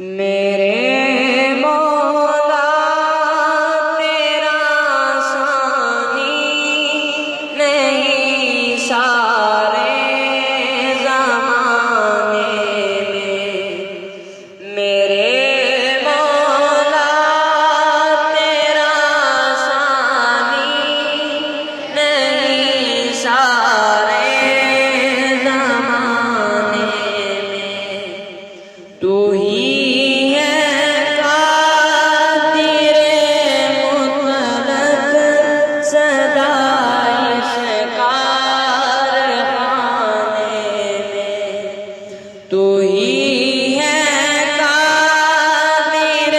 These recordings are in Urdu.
میرے مولا تیرا ثانی نہیں سارے زمانے میں، میرے مولا تیرا ثانی نہیں سارے زمانے میں، تو ہی تو ہی ہے قادر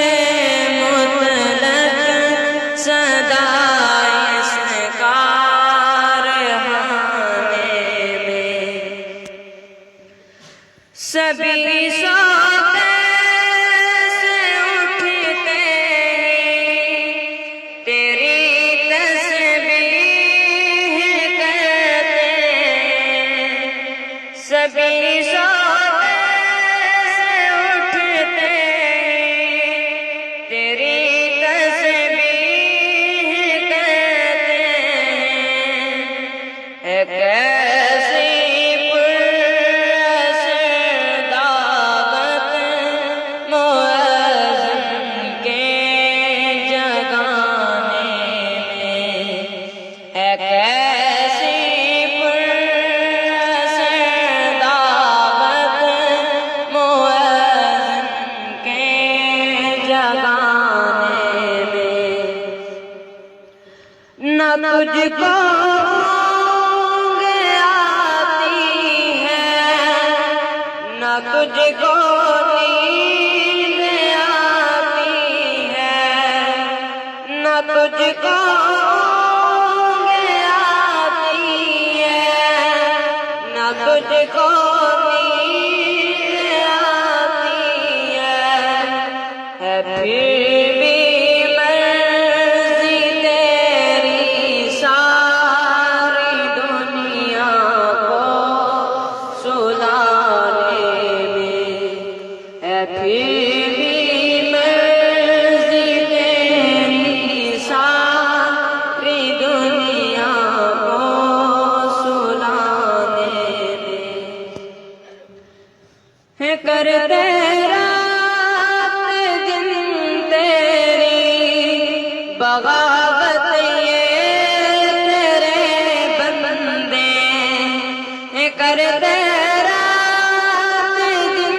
مطلق صدائے کارخانے میں، سبھی سوتے سے اٹھتے تیری تسبیح کرتے، سبھی نہ تجھ کو اونگ آتی ہے، نہ تجھ کو نیند آتی ہے، نہ تجھ کو اونگ آتی ہے، نہ تجھ کو نیند آتی ہے، پھر بھی کرتے رات دن تیری بغاوت یہ تیرے بندے، کرتے رات دن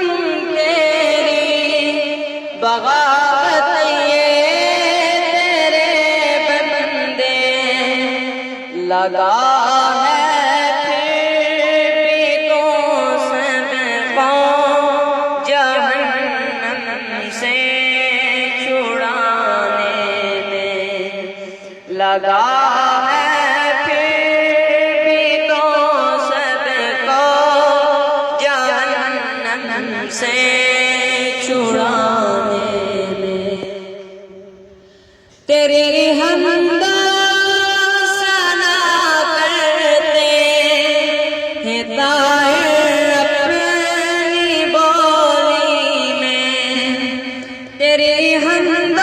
تیری بغاوت یہ تیرے بندے، لگا ہے لگا ہے پھر بھی تو سب کو جہنم سے چھڑانے میں، تیری حمد ثنا کرتے ہیں طاہر اپنی بولی میں، تیری حمد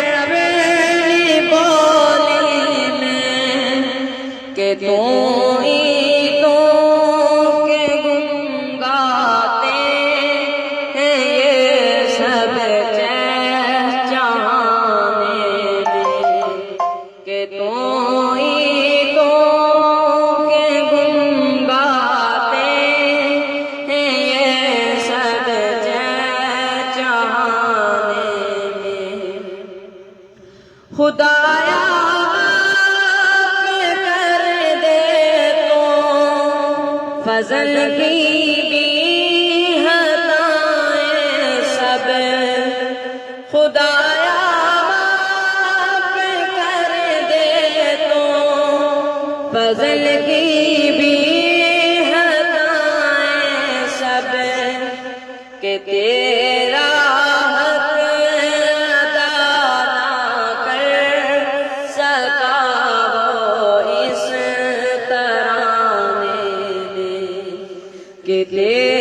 اپنی بولی میں، کہ تو ہی تو کے گن گاتے ہیں یہ سب چہچہانے میں، کہ تو ہی تو کے گن گاتے ہیں یہ سب چہچہانے میں، خدایا کر دے تو فضل کی بھی عطائیں سب، خدایا کر دے تو فضل کی بھی عطائیں سب، کہ تیرا کہ تیرا